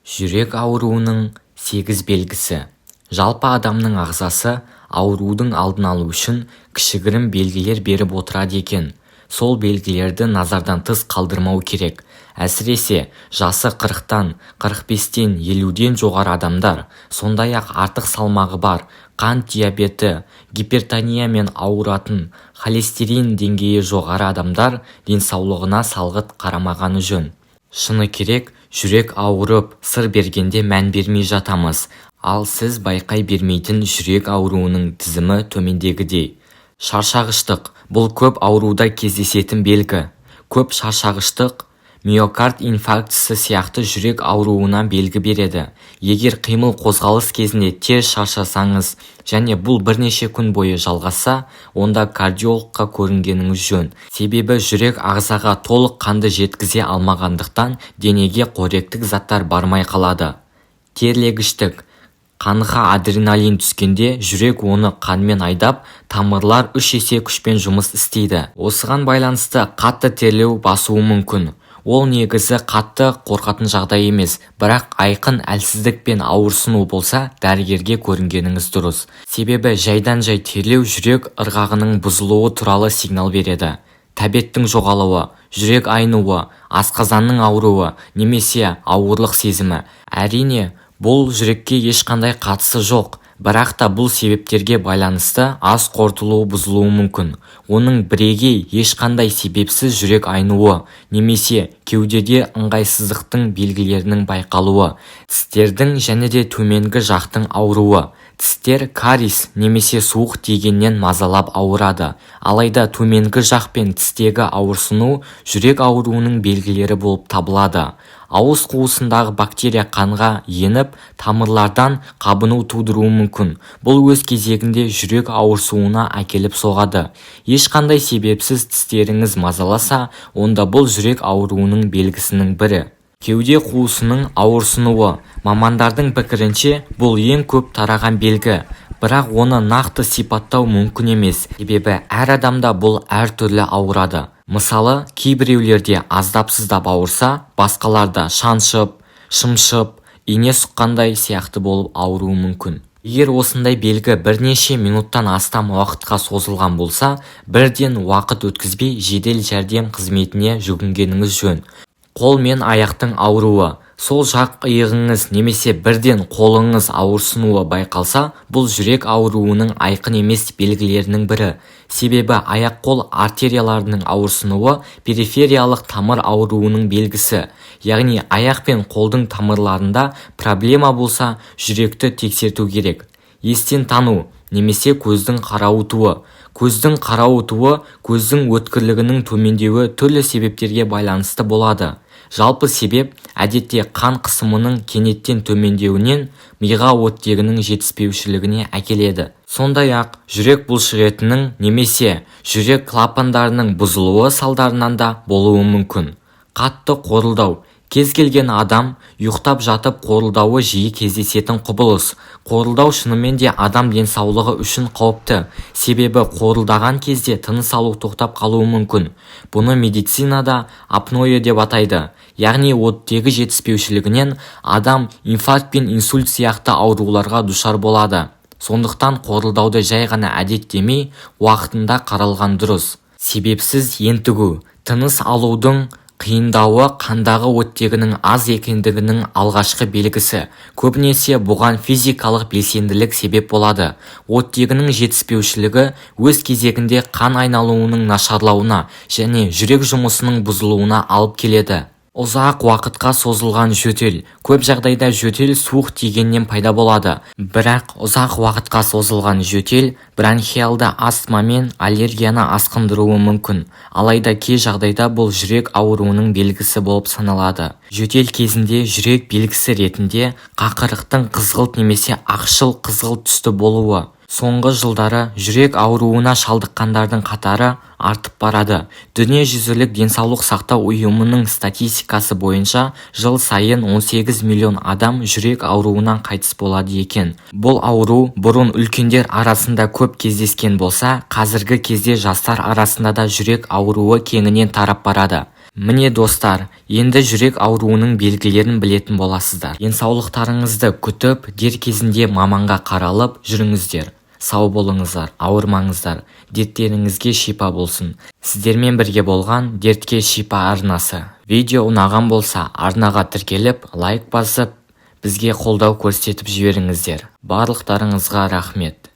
Жүрек ауруының 8 белгісі. Жалпы адамның ағзасы аурудың алдын алу үшін кішігірім белгілер беріп отырады екен. Сол белгілерді назардан тыс қалдырмау керек. Әсіресе жасы 40-тан, 45-тен, 50-ден жоғары адамдар, сондай-ақ артық салмағы бар, қант диабеті, гипертониямен ауыратын, холестерин деңгейі жоғары адамдар денсаулығына салғырт қарамағаны жөн. Шыны керек, жүрек ауырып, сыр бергенде мән бермей жатамыз. Ал сіз байқай бермейтін жүрек ауруының тізімі төмендегідей. Шаршағыштық – бұл көп ауруда кездесетін белгі. Көп шаршағыштық миокард инфарктісі сияқты жүрек ауруына белгі береді. Егер қимыл қозғалыс кезінде тез шаршасаңыз және бұл бірнеше күн бойы жалғасса, онда кардиологқа көрінгеніңіз жөн. Себебі жүрек ағзаға толық қанды жеткізе алмағандықтан денеге қоректік заттар бармай қалады. Терлегіштік қанға адреналин түскенде жүрек оны қанмен айдап, тамырлар 3 есе күшпен жұмыс істейді. Осыған байланысты қатты терлеу басуы мүмкін. Ол негізі қатты қорқатын жағдай емес, бірақ айқын әлсіздік пен ауырсыну болса, дәрігерге көрінгеніңіз дұрыс. Себебі жайдан-жай терлеу жүрек ырғағының бұзылуы туралы сигнал береді. Тәбеттің жоғалуы, жүрек айнуы, асқазанның ауруы немесе ауырлық сезімі. Әрине, бұл жүрекке ешқандай қатысы жоқ. Бірақ та бұл себептерге байланысты ас қорытылуы бұзылуы мүмкін. Оның бірегей ешқандай себепсіз жүрек айнуы немесе кеудеде ыңғайсыздықтың белгілерінің байқалуы, тістердің және де төменгі жақтың ауруы. Тістер кариес немесе суық тигеннен мазалап ауырады. Алайда төменгі жақ пен тістегі ауырсыну жүрек ауруының белгілері болып табылады. Ауыз қуысындағы бактерия қанға еніп, тамырлардан қабыну тудыруы мүмкін. Бұл өз кезегінде жүрек ауырсуына әкеліп соғады. Ешқандай себепсіз тістеріңіз мазаласа, онда бұл жүрек ауруының белгісінің бірі. Кеуде қуысының ауырсынуы. Мамандардың пікірінше, бұл ең көп тараған белгі. Бірақ оны нақты сипаттау мүмкін емес, себебі әр адамда бұл әр түрлі ауырады. Мысалы, кейбіреулерде аздап-сыздап ауырса, басқаларда шаншып, шымшып, ине сұққандай сияқты болып ауыруы мүмкін. Егер осындай белгі бірнеше минуттан астам уақытқа созылған болса, бірден уақыт өткізбей жедел жәрдем қызметіне жүгінгеніңіз жөн. Қол мен аяқтың ауруы. Сол жақ иығыңыз немесе бірден қолыңыз ауырсынуы байқалса, бұл жүрек ауруының айқын емес белгілерінің бірі. Себебі аяқ-қол артерияларының ауырсынуы перифериялық тамыр ауруының белгісі. Яғни аяқ пен қолдың тамырларында проблема болса, жүректі тексерту керек. Естен тану немесе көздің қарауытуы. Көздің қарауытуы көздің өткірлігінің төмендеуі түрлі себептерге байланысты болады. Жалпы себеп әдетте қан қысымының кенеттен төмендеуінен миға оттегінің жетіспеушілігіне әкеледі. Сондай-ақ жүрек бұлшықетінің немесе жүрек клапандарының бұзылуы салдарынан да болуы мүмкін. Қатты қорылдау. Кез келген адам ұйықтап жатып қорылдауы жиі кездесетін құбылыс. Қорылдау шынымен де адам денсаулығы үшін қауіпті. Себебі қорылдаған кезде тыныс алу тоқтап қалуы мүмкін. Бұны медицинада апноэ деп атайды. Яғни оттегі жетіспеушілігінен адам инфаркт пен инсульт сияқты ауруларға душар болады. Сондықтан қорылдауды жай ғана әдет демей, уақытында қаралған дұрыс. Себепсіз ентігу. Тыныс алудың қиындауы қандағы оттегінің аз екендігінің алғашқы белгісі. Көбінесе бұған физикалық белсенділік себеп болады. Оттегінің жетіспеушілігі өз кезегінде қан айналуының нашарлауына және жүрек жұмысының бұзылуына алып келеді. Ұзақ уақытқа созылған жөтел. Көп жағдайда жөтел суық тигеннен пайда болады. Бірақ ұзақ уақытқа созылған жөтел бронхиалды астма мен аллергияны асқындыруы мүмкін. Алайда кей жағдайда бұл жүрек ауруының белгісі болып саналады. Жөтел кезінде жүрек белгісі ретінде қақырықтың қызғылт немесе ақшыл қызғылт түсті болуы. Соңғы жылдары жүрек ауруына шалдыққандардың қатары артып барады. Дүниежүзілік денсаулық сақтау ұйымының статистикасы бойынша жыл сайын 18 миллион адам жүрек ауруынан қайтыс болады екен. Бұл ауру бұрын үлкендер арасында көп кездескен болса, қазіргі кезде жастар арасында да жүрек ауруы кеңінен тарап барады. Міне достар, енді жүрек ауруының белгілерін білетін боласыздар. Денсаулықтарыңызды күтіп, дер кезінде маманға қаралып жүріңіздер. Сау болыңыздар, ауырмаңыздар, дерттеріңізге шипа болсын. Сіздермен бірге болған Дертке шипа арнасы. Видео ұнаған болса, арнаға тіркеліп, лайк басып, бізге қолдау көрсетіп жіберіңіздер. Барлықтарыңызға рахмет.